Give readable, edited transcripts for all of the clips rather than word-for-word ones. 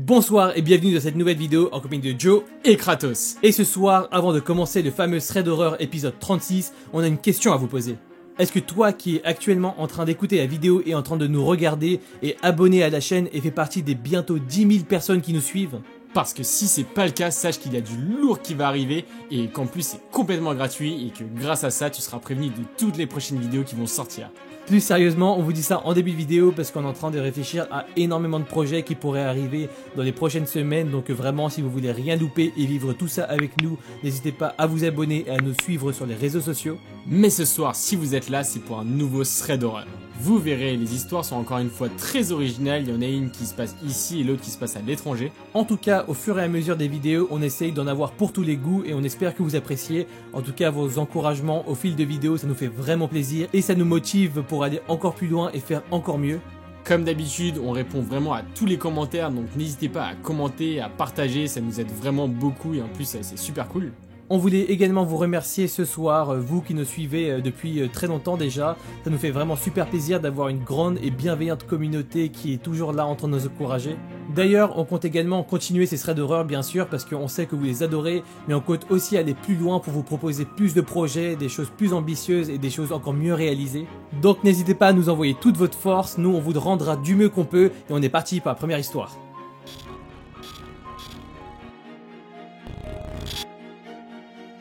Bonsoir et bienvenue dans cette nouvelle vidéo en compagnie de Joe et Kratos. Et ce soir, avant de commencer le fameux thread horreur épisode 36, on a une question à vous poser. Est-ce que toi qui es actuellement en train d'écouter la vidéo et en train de nous regarder et abonné à la chaîne et fait partie des bientôt 10 000 personnes qui nous suivent? Parce que si c'est pas le cas, sache qu'il y a du lourd qui va arriver et qu'en plus c'est complètement gratuit et que grâce à ça tu seras prévenu de toutes les prochaines vidéos qui vont sortir. Plus sérieusement, on vous dit ça en début de vidéo parce qu'on est en train de réfléchir à énormément de projets qui pourraient arriver dans les prochaines semaines. Donc vraiment, si vous voulez rien louper et vivre tout ça avec nous, n'hésitez pas à vous abonner et à nous suivre sur les réseaux sociaux. Mais ce soir, si vous êtes là, c'est pour un nouveau thread horreur. Vous verrez, les histoires sont encore une fois très originales. Il y en a une qui se passe ici et l'autre qui se passe à l'étranger. En tout cas, au fur et à mesure des vidéos, on essaye d'en avoir pour tous les goûts et on espère que vous appréciez. En tout cas, vos encouragements au fil de vidéos, ça nous fait vraiment plaisir et ça nous motive pour aller encore plus loin et faire encore mieux. Comme d'habitude, on répond vraiment à tous les commentaires, donc n'hésitez pas à commenter, à partager, ça nous aide vraiment beaucoup et en plus c'est super cool. On voulait également vous remercier ce soir, vous qui nous suivez depuis très longtemps déjà. Ça nous fait vraiment super plaisir d'avoir une grande et bienveillante communauté qui est toujours là en train de nous encourager. D'ailleurs, on compte également continuer ces threads d'horreur bien sûr parce qu'on sait que vous les adorez, mais on compte aussi aller plus loin pour vous proposer plus de projets, des choses plus ambitieuses et des choses encore mieux réalisées. Donc n'hésitez pas à nous envoyer toute votre force, nous on vous rendra du mieux qu'on peut et on est parti pour la première histoire.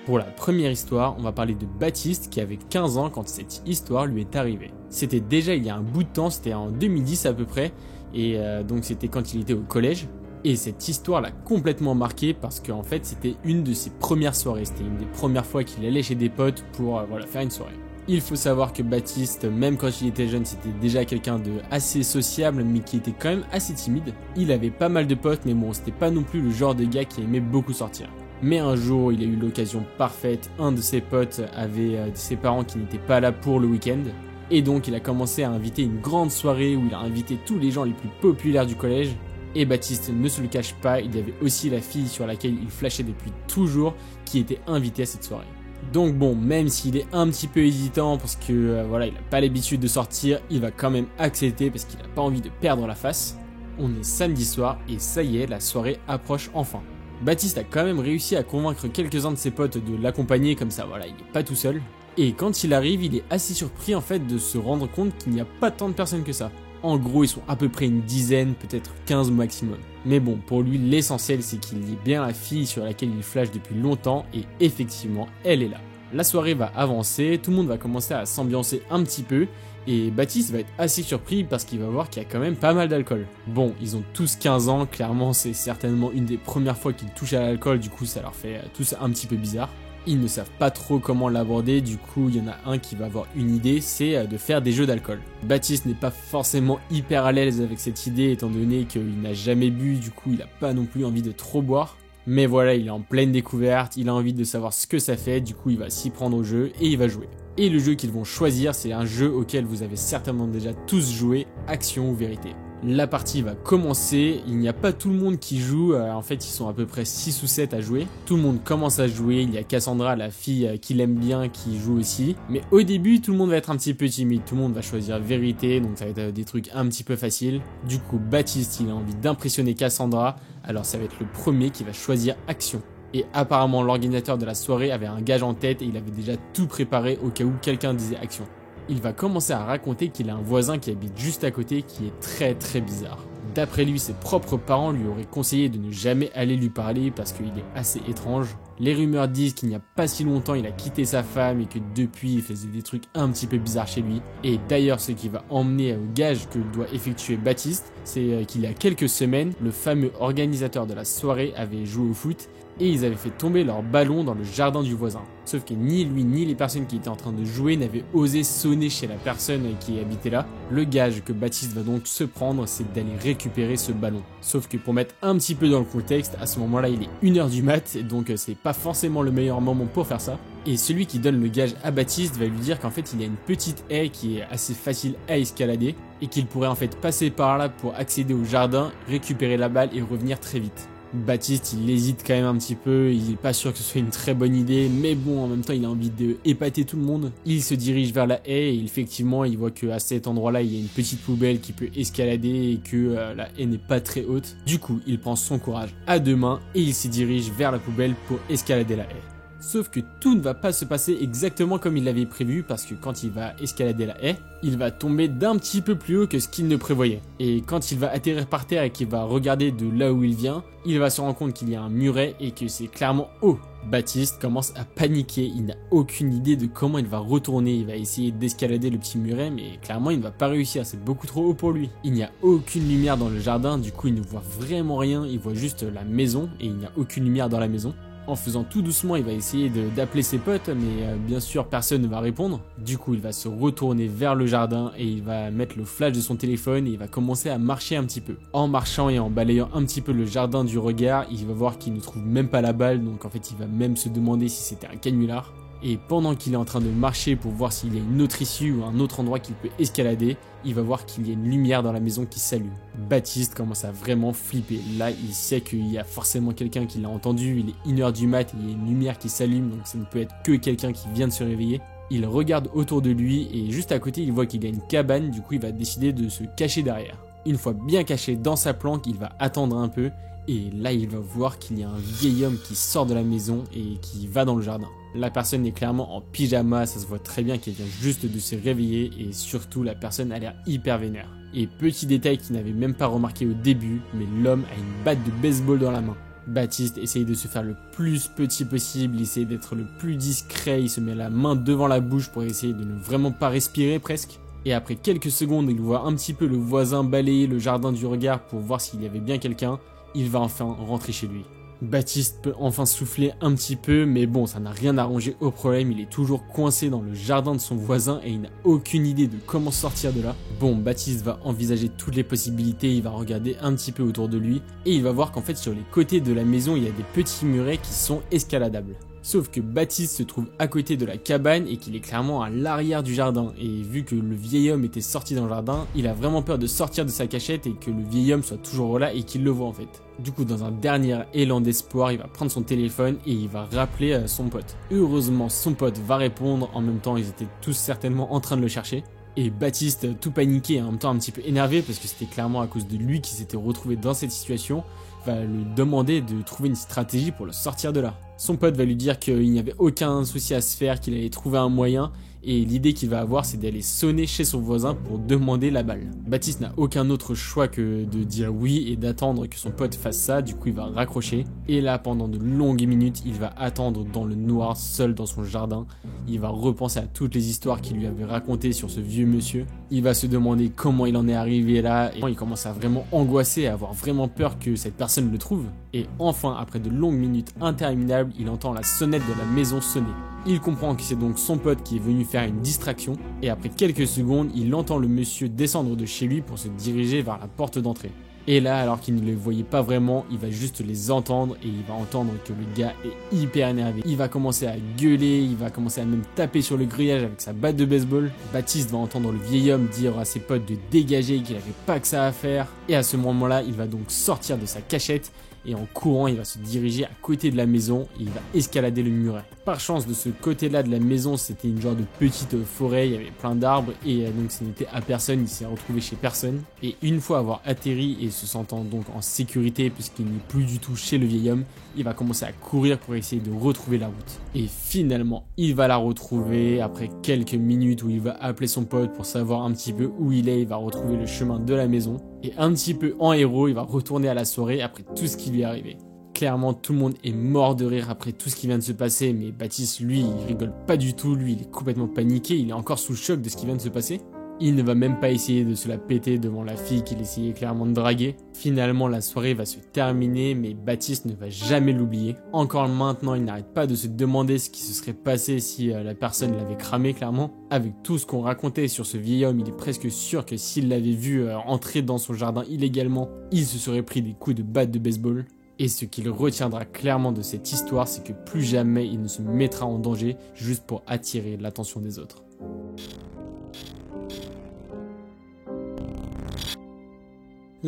Pour la première histoire, on va parler de Baptiste qui avait 15 ans quand cette histoire lui est arrivée. C'était déjà il y a un bout de temps, c'était en 2010 à peu près, et donc c'était quand il était au collège. Et cette histoire l'a complètement marqué parce qu'en fait c'était une de ses premières soirées, c'était une des premières fois qu'il allait chez des potes pour faire une soirée. Il faut savoir que Baptiste, même quand il était jeune, c'était déjà quelqu'un de assez sociable mais qui était quand même assez timide. Il avait pas mal de potes mais bon, c'était pas non plus le genre de gars qui aimait beaucoup sortir. Mais un jour, il a eu l'occasion parfaite, un de ses potes avait ses parents qui n'étaient pas là pour le week-end. Et donc il a commencé à inviter une grande soirée où il a invité tous les gens les plus populaires du collège. Et Baptiste ne se le cache pas, il y avait aussi la fille sur laquelle il flashait depuis toujours qui était invitée à cette soirée. Donc bon, même s'il est un petit peu hésitant parce que il n'a pas l'habitude de sortir, il va quand même accepter parce qu'il n'a pas envie de perdre la face. On est samedi soir et ça y est, la soirée approche enfin. Baptiste a quand même réussi à convaincre quelques-uns de ses potes de l'accompagner, comme ça il n'est pas tout seul. Et quand il arrive, il est assez surpris en fait de se rendre compte qu'il n'y a pas tant de personnes que ça. En gros, ils sont à peu près une dizaine, peut-être 15 maximum. Mais bon, pour lui, l'essentiel c'est qu'il y ait bien la fille sur laquelle il flash depuis longtemps et effectivement, elle est là. La soirée va avancer, tout le monde va commencer à s'ambiancer un petit peu et Baptiste va être assez surpris parce qu'il va voir qu'il y a quand même pas mal d'alcool. Bon, ils ont tous 15 ans, clairement c'est certainement une des premières fois qu'ils touchent à l'alcool, du coup ça leur fait tous un petit peu bizarre. Ils ne savent pas trop comment l'aborder, du coup il y en a un qui va avoir une idée, c'est de faire des jeux d'alcool. Baptiste n'est pas forcément hyper à l'aise avec cette idée étant donné qu'il n'a jamais bu, du coup il n'a pas non plus envie de trop boire. Mais voilà, il est en pleine découverte, il a envie de savoir ce que ça fait, du coup il va s'y prendre au jeu et il va jouer. Et le jeu qu'ils vont choisir, c'est un jeu auquel vous avez certainement déjà tous joué, Action ou Vérité. La partie va commencer, il n'y a pas tout le monde qui joue, en fait ils sont à peu près 6 ou 7 à jouer. Tout le monde commence à jouer, il y a Cassandra, la fille qu'il aime bien, qui joue aussi. Mais au début, tout le monde va être un petit peu timide, tout le monde va choisir Vérité, donc ça va être des trucs un petit peu faciles. Du coup, Baptiste, il a envie d'impressionner Cassandra, alors ça va être le premier qui va choisir Action. Et apparemment l'organisateur de la soirée avait un gage en tête et il avait déjà tout préparé au cas où quelqu'un disait Action. Il va commencer à raconter qu'il a un voisin qui habite juste à côté qui est très bizarre. D'après lui, ses propres parents lui auraient conseillé de ne jamais aller lui parler parce qu'il est assez étrange. Les rumeurs disent qu'il n'y a pas si longtemps il a quitté sa femme et que depuis il faisait des trucs un petit peu bizarres chez lui. Et d'ailleurs ce qui va emmener au gage que doit effectuer Baptiste, c'est qu'il y a quelques semaines, le fameux organisateur de la soirée avait joué au foot et ils avaient fait tomber leur ballon dans le jardin du voisin. Sauf que ni lui ni les personnes qui étaient en train de jouer n'avaient osé sonner chez la personne qui habitait là. Le gage que Baptiste va donc se prendre, c'est d'aller récupérer ce ballon. Sauf que pour mettre un petit peu dans le contexte, à ce moment-là il est 1h du mat, donc c'est pas forcément le meilleur moment pour faire ça. Et celui qui donne le gage à Baptiste va lui dire qu'en fait il y a une petite haie qui est assez facile à escalader et qu'il pourrait en fait passer par là pour accéder au jardin, récupérer la balle et revenir très vite. Baptiste, il hésite quand même un petit peu, il est pas sûr que ce soit une très bonne idée, mais bon, en même temps, il a envie de épater tout le monde. Il se dirige vers la haie et effectivement, il voit qu'à cet endroit-là, il y a une petite poubelle qui peut escalader et que la haie n'est pas très haute. Du coup, il prend son courage à deux mains et il se dirige vers la poubelle pour escalader la haie. Sauf que tout ne va pas se passer exactement comme il l'avait prévu parce que quand il va escalader la haie, il va tomber d'un petit peu plus haut que ce qu'il ne prévoyait. Et quand il va atterrir par terre et qu'il va regarder de là où il vient, il va se rendre compte qu'il y a un muret et que c'est clairement haut. Baptiste commence à paniquer, il n'a aucune idée de comment il va retourner, il va essayer d'escalader le petit muret mais clairement il ne va pas réussir, c'est beaucoup trop haut pour lui. Il n'y a aucune lumière dans le jardin, du coup il ne voit vraiment rien, il voit juste la maison et il n'y a aucune lumière dans la maison. En faisant tout doucement, il va essayer d'appeler ses potes, mais bien sûr personne ne va répondre. Du coup, il va se retourner vers le jardin et il va mettre le flash de son téléphone et il va commencer à marcher un petit peu. En marchant et en balayant un petit peu le jardin du regard, il va voir qu'il ne trouve même pas la balle, donc en fait il va même se demander si c'était un canular. Et pendant qu'il est en train de marcher pour voir s'il y a une autre issue ou un autre endroit qu'il peut escalader, il va voir qu'il y a une lumière dans la maison qui s'allume. Baptiste commence à vraiment flipper. Là, il sait qu'il y a forcément quelqu'un qui l'a entendu, il est 1h du mat, il y a une lumière qui s'allume, donc ça ne peut être que quelqu'un qui vient de se réveiller. Il regarde autour de lui et juste à côté, il voit qu'il y a une cabane, du coup il va décider de se cacher derrière. Une fois bien caché dans sa planque, il va attendre un peu. Et là, il va voir qu'il y a un vieil homme qui sort de la maison et qui va dans le jardin. La personne est clairement en pyjama, ça se voit très bien qu'elle vient juste de se réveiller et surtout la personne a l'air hyper vénère. Et petit détail qu'il n'avait même pas remarqué au début, mais l'homme a une batte de baseball dans la main. Baptiste essaye de se faire le plus petit possible, il essaye d'être le plus discret, il se met la main devant la bouche pour essayer de ne vraiment pas respirer presque. Et après quelques secondes, il voit un petit peu le voisin balayer le jardin du regard pour voir s'il y avait bien quelqu'un. Il va enfin rentrer chez lui. Baptiste peut enfin souffler un petit peu, mais bon, ça n'a rien arrangé au problème, il est toujours coincé dans le jardin de son voisin et il n'a aucune idée de comment sortir de là. Bon, Baptiste va envisager toutes les possibilités, il va regarder un petit peu autour de lui et il va voir qu'en fait sur les côtés de la maison, il y a des petits murets qui sont escaladables. Sauf que Baptiste se trouve à côté de la cabane et qu'il est clairement à l'arrière du jardin. Et vu que le vieil homme était sorti dans le jardin, il a vraiment peur de sortir de sa cachette et que le vieil homme soit toujours là et qu'il le voit en fait. Du coup, dans un dernier élan d'espoir, il va prendre son téléphone et il va rappeler son pote. Heureusement, son pote va répondre. En même temps, ils étaient tous certainement en train de le chercher. Et Baptiste, tout paniqué et en même temps un petit peu énervé parce que c'était clairement à cause de lui qu'il s'était retrouvé dans cette situation, va lui demander de trouver une stratégie pour le sortir de là. Son pote va lui dire qu'il n'y avait aucun souci à se faire, qu'il allait trouver un moyen et l'idée qu'il va avoir c'est d'aller sonner chez son voisin pour demander la balle. Baptiste n'a aucun autre choix que de dire oui et d'attendre que son pote fasse ça, du coup il va raccrocher et là pendant de longues minutes il va attendre dans le noir seul dans son jardin. Il va repenser à toutes les histoires qu'il lui avait racontées sur ce vieux monsieur. Il va se demander comment il en est arrivé là et il commence à vraiment angoisser, à avoir vraiment peur que cette personne le trouve. Et enfin, après de longues minutes interminables, il entend la sonnette de la maison sonner. Il comprend que c'est donc son pote qui est venu faire une distraction et après quelques secondes, il entend le monsieur descendre de chez lui pour se diriger vers la porte d'entrée. Et là, alors qu'il ne les voyait pas vraiment, il va juste les entendre et il va entendre que le gars est hyper énervé. Il va commencer à gueuler, il va commencer à même taper sur le grillage avec sa batte de baseball. Baptiste va entendre le vieil homme dire à ses potes de dégager, qu'il n'avait pas que ça à faire. Et à ce moment-là, il va donc sortir de sa cachette et en courant, il va se diriger à côté de la maison et il va escalader le muret. Par chance, de ce côté-là de la maison, c'était une genre de petite forêt, il y avait plein d'arbres et donc ce n'était à personne, il s'est retrouvé chez personne. Et une fois avoir atterri et se sentant donc en sécurité puisqu'il n'est plus du tout chez le vieil homme, il va commencer à courir pour essayer de retrouver la route. Et finalement, il va la retrouver après quelques minutes où il va appeler son pote pour savoir un petit peu où il est, il va retrouver le chemin de la maison. Et un petit peu en héros, il va retourner à la soirée après tout ce qui lui est arrivé. Clairement, tout le monde est mort de rire après tout ce qui vient de se passer, mais Baptiste, lui, il rigole pas du tout, lui, il est complètement paniqué, il est encore sous le choc de ce qui vient de se passer. Il ne va même pas essayer de se la péter devant la fille qu'il essayait clairement de draguer. Finalement, la soirée va se terminer, mais Baptiste ne va jamais l'oublier. Encore maintenant, il n'arrête pas de se demander ce qui se serait passé si la personne l'avait cramé, clairement. Avec tout ce qu'on racontait sur ce vieil homme, il est presque sûr que s'il l'avait vu entrer dans son jardin illégalement, il se serait pris des coups de batte de baseball. Et ce qu'il retiendra clairement de cette histoire, c'est que plus jamais il ne se mettra en danger juste pour attirer l'attention des autres.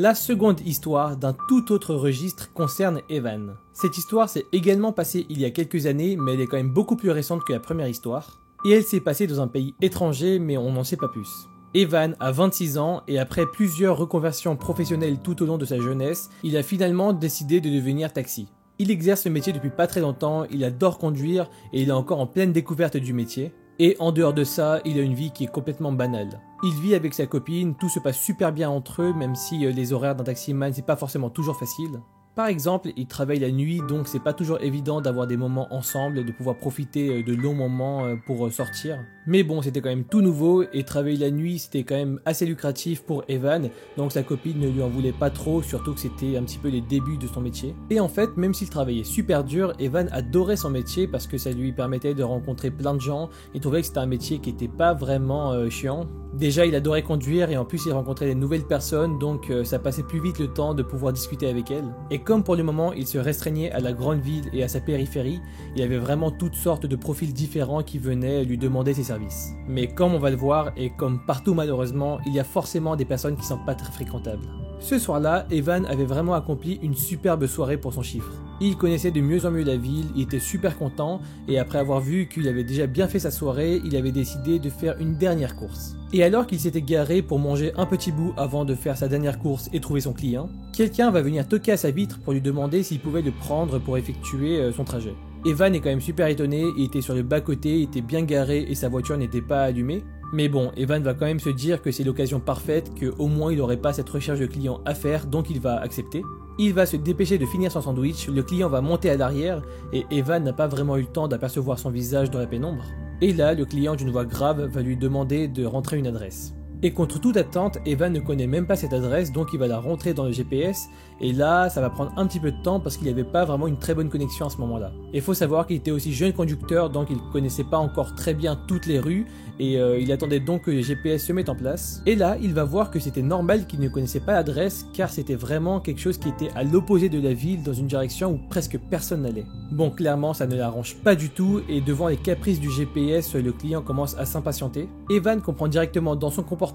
La seconde histoire d'un tout autre registre concerne Evan. Cette histoire s'est également passée il y a quelques années, mais elle est quand même beaucoup plus récente que la première histoire. Et elle s'est passée dans un pays étranger, mais on n'en sait pas plus. Evan a 26 ans et après plusieurs reconversions professionnelles tout au long de sa jeunesse, il a finalement décidé de devenir taxi. Il exerce ce métier depuis pas très longtemps, il adore conduire et il est encore en pleine découverte du métier. Et en dehors de ça, il a une vie qui est complètement banale. Il vit avec sa copine, tout se passe super bien entre eux, même si les horaires d'un taximan c'est pas forcément toujours facile. Par exemple, il travaille la nuit, donc c'est pas toujours évident d'avoir des moments ensemble, de pouvoir profiter de longs moments pour sortir. Mais bon, c'était quand même tout nouveau, et travailler la nuit c'était quand même assez lucratif pour Evan, donc sa copine ne lui en voulait pas trop, surtout que c'était un petit peu les débuts de son métier. Et en fait, même s'il travaillait super dur, Evan adorait son métier parce que ça lui permettait de rencontrer plein de gens, il trouvait que c'était un métier qui était pas vraiment chiant. Déjà, il adorait conduire et en plus il rencontrait des nouvelles personnes, donc ça passait plus vite le temps de pouvoir discuter avec elles. Et comme pour le moment il se restreignait à la grande ville et à sa périphérie, il y avait vraiment toutes sortes de profils différents qui venaient lui demander ses services. Mais comme on va le voir, et comme partout malheureusement, il y a forcément des personnes qui sont pas très fréquentables. Ce soir-là, Evan avait vraiment accompli une superbe soirée pour son chiffre. Il connaissait de mieux en mieux la ville, il était super content, et après avoir vu qu'il avait déjà bien fait sa soirée, il avait décidé de faire une dernière course. Et alors qu'il s'était garé pour manger un petit bout avant de faire sa dernière course et trouver son client, quelqu'un va venir toquer à sa vitre pour lui demander s'il pouvait le prendre pour effectuer son trajet. Evan est quand même super étonné, il était sur le bas-côté, il était bien garé et sa voiture n'était pas allumée. Mais bon, Evan va quand même se dire que c'est l'occasion parfaite, qu'au moins il n'aurait pas cette recherche de client à faire, donc il va accepter. Il va se dépêcher de finir son sandwich, le client va monter à l'arrière, et Evan n'a pas vraiment eu le temps d'apercevoir son visage dans la pénombre. Et là, le client d'une voix grave va lui demander de rentrer une adresse. Et contre toute attente, Evan ne connaît même pas cette adresse, donc il va la rentrer dans le GPS, et là, ça va prendre un petit peu de temps parce qu'il n'y avait pas vraiment une très bonne connexion à ce moment-là. Et il faut savoir qu'il était aussi jeune conducteur, donc il ne connaissait pas encore très bien toutes les rues, et il attendait donc que le GPS se mette en place. Et là, il va voir que c'était normal qu'il ne connaissait pas l'adresse, car c'était vraiment quelque chose qui était à l'opposé de la ville, dans une direction où presque personne n'allait. Bon, clairement, ça ne l'arrange pas du tout, et devant les caprices du GPS, le client commence à s'impatienter. Evan comprend directement dans son comportement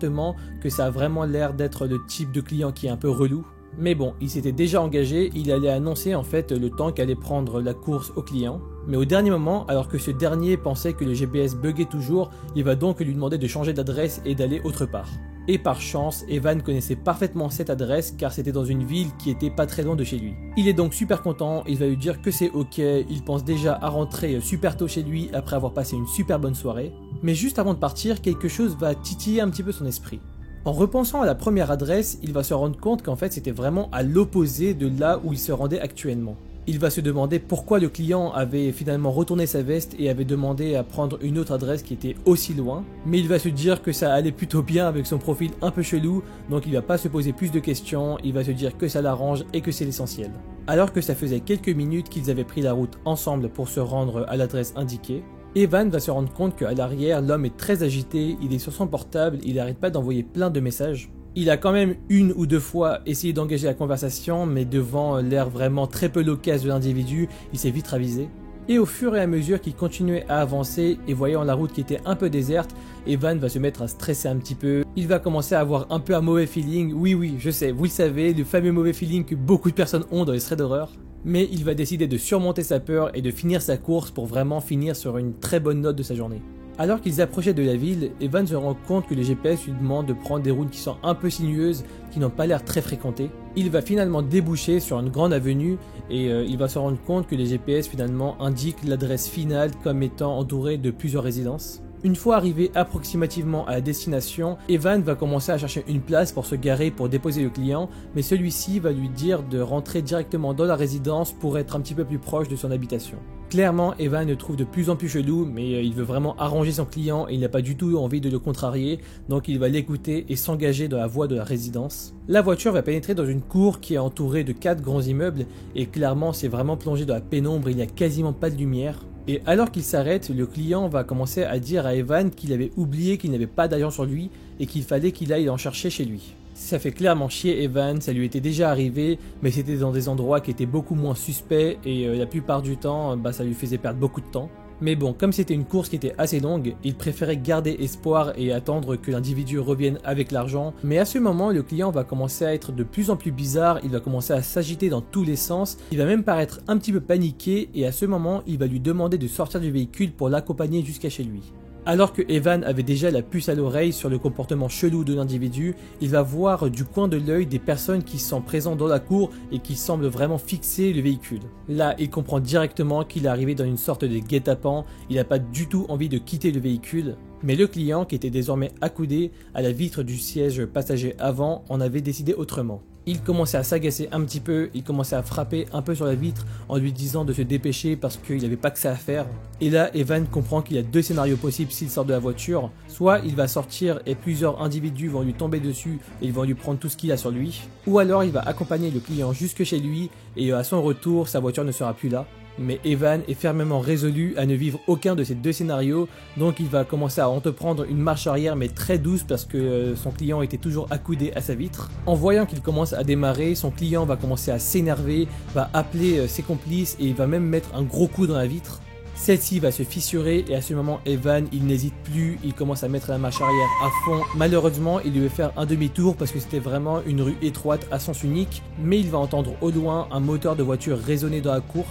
que ça a vraiment l'air d'être le type de client qui est un peu relou. Mais bon, il s'était déjà engagé, il allait annoncer en fait le temps qu'allait prendre la course au client. Mais au dernier moment, alors que ce dernier pensait que le GPS buguait toujours, il va donc lui demander de changer d'adresse et d'aller autre part. Et par chance, Evan connaissait parfaitement cette adresse car c'était dans une ville qui était pas très loin de chez lui. Il est donc super content, il va lui dire que c'est ok, il pense déjà à rentrer super tôt chez lui après avoir passé une super bonne soirée. Mais juste avant de partir, quelque chose va titiller un petit peu son esprit. En repensant à la première adresse, il va se rendre compte qu'en fait c'était vraiment à l'opposé de là où il se rendait actuellement. Il va se demander pourquoi le client avait finalement retourné sa veste et avait demandé à prendre une autre adresse qui était aussi loin, mais il va se dire que ça allait plutôt bien avec son profil un peu chelou, donc il va pas se poser plus de questions, il va se dire que ça l'arrange et que c'est l'essentiel. Alors que ça faisait quelques minutes qu'ils avaient pris la route ensemble pour se rendre à l'adresse indiquée, Evan va se rendre compte qu'à l'arrière, l'homme est très agité, il est sur son portable, il n'arrête pas d'envoyer plein de messages. Il a quand même une ou deux fois essayé d'engager la conversation, mais devant l'air vraiment très peu loquace de l'individu, il s'est vite ravisé. Et au fur et à mesure qu'il continuait à avancer et voyant la route qui était un peu déserte, Evan va se mettre à stresser un petit peu. Il va commencer à avoir un peu un mauvais feeling. Oui, je sais, vous le savez, le fameux mauvais feeling que beaucoup de personnes ont dans les threads d'horreur. Mais il va décider de surmonter sa peur et de finir sa course pour vraiment finir sur une très bonne note de sa journée. Alors qu'ils approchaient de la ville, Evan se rend compte que le GPS lui demande de prendre des routes qui sont un peu sinueuses, qui n'ont pas l'air très fréquentées. Il va finalement déboucher sur une grande avenue et il va se rendre compte que les GPS finalement indiquent l'adresse finale comme étant entourée de plusieurs résidences. Une fois arrivé approximativement à la destination, Evan va commencer à chercher une place pour se garer pour déposer le client, mais celui-ci va lui dire de rentrer directement dans la résidence pour être un petit peu plus proche de son habitation. Clairement, Evan le trouve de plus en plus chelou, mais il veut vraiment arranger son client et il n'a pas du tout envie de le contrarier, donc il va l'écouter et s'engager dans la voie de la résidence. La voiture va pénétrer dans une cour qui est entourée de 4 grands immeubles et clairement c'est vraiment plongé dans la pénombre, il n'y a quasiment pas de lumière. Et alors qu'il s'arrête, le client va commencer à dire à Evan qu'il avait oublié qu'il n'avait pas d'argent sur lui et qu'il fallait qu'il aille en chercher chez lui. Ça fait clairement chier Evan, ça lui était déjà arrivé, mais c'était dans des endroits qui étaient beaucoup moins suspects et la plupart du temps, ça lui faisait perdre beaucoup de temps. Mais bon, comme c'était une course qui était assez longue, il préférait garder espoir et attendre que l'individu revienne avec l'argent. Mais à ce moment, le client va commencer à être de plus en plus bizarre, il va commencer à s'agiter dans tous les sens, il va même paraître un petit peu paniqué et à ce moment, il va lui demander de sortir du véhicule pour l'accompagner jusqu'à chez lui. Alors que Evan avait déjà la puce à l'oreille sur le comportement chelou de l'individu, il va voir du coin de l'œil des personnes qui sont présentes dans la cour et qui semblent vraiment fixer le véhicule. Là, il comprend directement qu'il est arrivé dans une sorte de guet-apens, il n'a pas du tout envie de quitter le véhicule. Mais le client, qui était désormais accoudé à la vitre du siège passager avant, en avait décidé autrement. Il commençait à s'agacer un petit peu, il commençait à frapper un peu sur la vitre en lui disant de se dépêcher parce qu'il n'avait pas que ça à faire. Et là, Evan comprend qu'il y a deux scénarios possibles s'il sort de la voiture. Soit il va sortir et plusieurs individus vont lui tomber dessus et ils vont lui prendre tout ce qu'il a sur lui. Ou alors il va accompagner le client jusque chez lui et à son retour, sa voiture ne sera plus là. Mais Evan est fermement résolu à ne vivre aucun de ces deux scénarios, donc il va commencer à entreprendre une marche arrière mais très douce parce que son client était toujours accoudé à sa vitre. En voyant qu'il commence à démarrer, son client va commencer à s'énerver, va appeler ses complices et il va même mettre un gros coup dans la vitre. Celle-ci va se fissurer et à ce moment Evan il n'hésite plus, il commence à mettre la marche arrière à fond. Malheureusement il devait faire un demi-tour parce que c'était vraiment une rue étroite à sens unique, mais il va entendre au loin un moteur de voiture résonner dans la cour.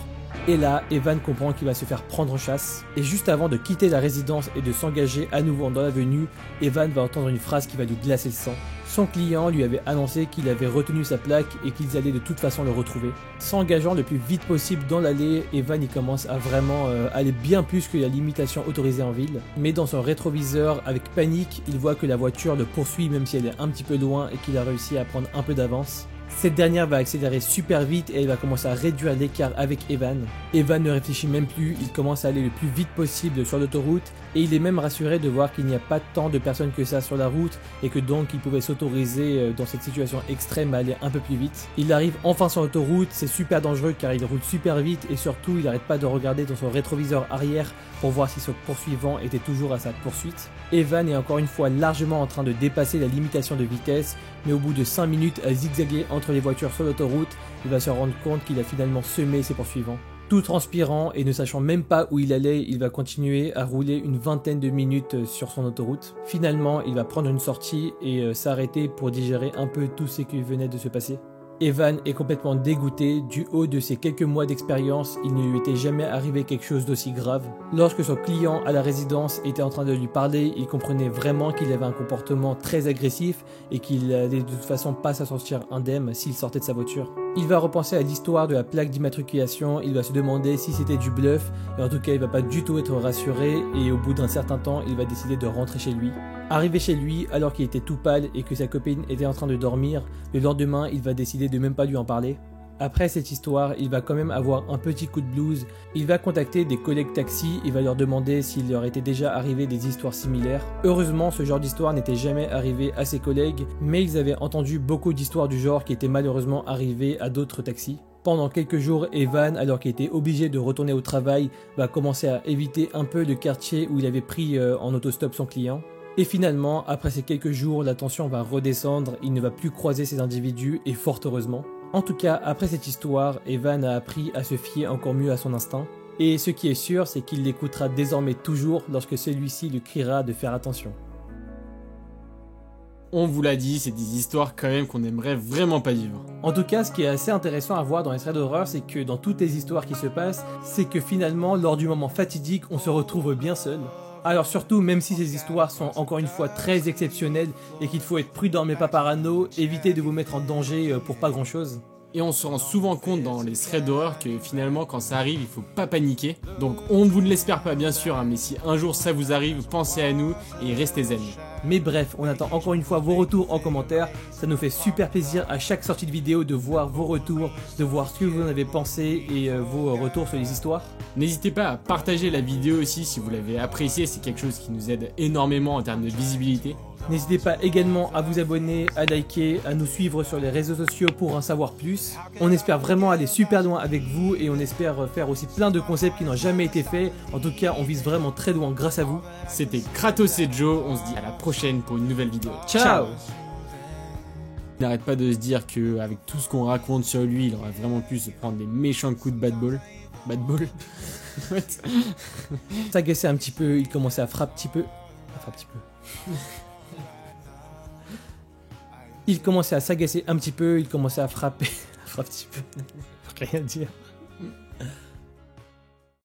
Et là, Evan comprend qu'il va se faire prendre en chasse. Et juste avant de quitter la résidence et de s'engager à nouveau dans l'avenue, Evan va entendre une phrase qui va lui glacer le sang. Son client lui avait annoncé qu'il avait retenu sa plaque et qu'ils allaient de toute façon le retrouver. S'engageant le plus vite possible dans l'allée, Evan il commence à vraiment aller bien plus que la limitation autorisée en ville. Mais dans son rétroviseur, avec panique, il voit que la voiture le poursuit même si elle est un petit peu loin et qu'il a réussi à prendre un peu d'avance. Cette dernière va accélérer super vite et elle va commencer à réduire l'écart avec Evan. Evan ne réfléchit même plus, il commence à aller le plus vite possible sur l'autoroute et il est même rassuré de voir qu'il n'y a pas tant de personnes que ça sur la route et que donc il pouvait s'autoriser dans cette situation extrême à aller un peu plus vite. Il arrive enfin sur l'autoroute, c'est super dangereux car il roule super vite et surtout il n'arrête pas de regarder dans son rétroviseur arrière pour voir si son poursuivant était toujours à sa poursuite. Evan est encore une fois largement en train de dépasser la limitation de vitesse, mais au bout de 5 minutes à zigzaguer entre les voitures sur l'autoroute, il va se rendre compte qu'il a finalement semé ses poursuivants. Tout transpirant et ne sachant même pas où il allait, il va continuer à rouler une vingtaine de minutes sur son autoroute. Finalement, il va prendre une sortie et s'arrêter pour digérer un peu tout ce qui venait de se passer. Evan est complètement dégoûté, du haut de ses quelques mois d'expérience, il ne lui était jamais arrivé quelque chose d'aussi grave. Lorsque son client à la résidence était en train de lui parler, il comprenait vraiment qu'il avait un comportement très agressif et qu'il allait de toute façon pas s'en sortir indemne s'il sortait de sa voiture. Il va repenser à l'histoire de la plaque d'immatriculation, il va se demander si c'était du bluff, et en tout cas il va pas du tout être rassuré et au bout d'un certain temps il va décider de rentrer chez lui. Arrivé chez lui alors qu'il était tout pâle et que sa copine était en train de dormir, le lendemain il va décider de même pas lui en parler. Après cette histoire, il va quand même avoir un petit coup de blues, il va contacter des collègues taxi, il va leur demander s'il leur était déjà arrivé des histoires similaires. Heureusement, ce genre d'histoire n'était jamais arrivé à ses collègues, mais ils avaient entendu beaucoup d'histoires du genre qui étaient malheureusement arrivées à d'autres taxis. Pendant quelques jours, Evan, alors qu'il était obligé de retourner au travail, va commencer à éviter un peu le quartier où il avait pris en autostop son client. Et finalement, après ces quelques jours, la tension va redescendre, il ne va plus croiser ces individus et fort heureusement. En tout cas, après cette histoire, Evan a appris à se fier encore mieux à son instinct. Et ce qui est sûr, c'est qu'il l'écoutera désormais toujours lorsque celui-ci lui criera de faire attention. On vous l'a dit, c'est des histoires quand même qu'on n'aimerait vraiment pas vivre. En tout cas, ce qui est assez intéressant à voir dans les threads d'horreur, c'est que dans toutes les histoires qui se passent, c'est que finalement, lors du moment fatidique, on se retrouve bien seul. Alors surtout, même si ces histoires sont encore une fois très exceptionnelles et qu'il faut être prudent mais pas parano, évitez de vous mettre en danger pour pas grand chose. Et on se rend souvent compte dans les threads d'horreur que finalement quand ça arrive il faut pas paniquer. Donc on ne vous l'espère pas bien sûr, mais si un jour ça vous arrive, pensez à nous et restez zen. Mais bref, on attend encore une fois vos retours en commentaire, ça nous fait super plaisir à chaque sortie de vidéo de voir vos retours, de voir ce que vous en avez pensé et vos retours sur les histoires. N'hésitez pas à partager la vidéo aussi si vous l'avez appréciée, c'est quelque chose qui nous aide énormément en termes de visibilité. N'hésitez pas également à vous abonner, à liker, à nous suivre sur les réseaux sociaux pour en savoir plus. On espère vraiment aller super loin avec vous et on espère faire aussi plein de concepts qui n'ont jamais été faits. En tout cas, on vise vraiment très loin grâce à vous. C'était Kratos et Joe, on se dit à la prochaine pour une nouvelle vidéo. Ciao. Il n'arrête pas de se dire qu'avec tout ce qu'on raconte sur lui, il aurait vraiment pu se prendre des méchants coups de bad ball. Bad ball. What? S'agaçait un petit peu, il commençait à frapper un petit peu. Il commençait à s'agacer un petit peu, il commençait à frapper. Un petit peu. Rien dire.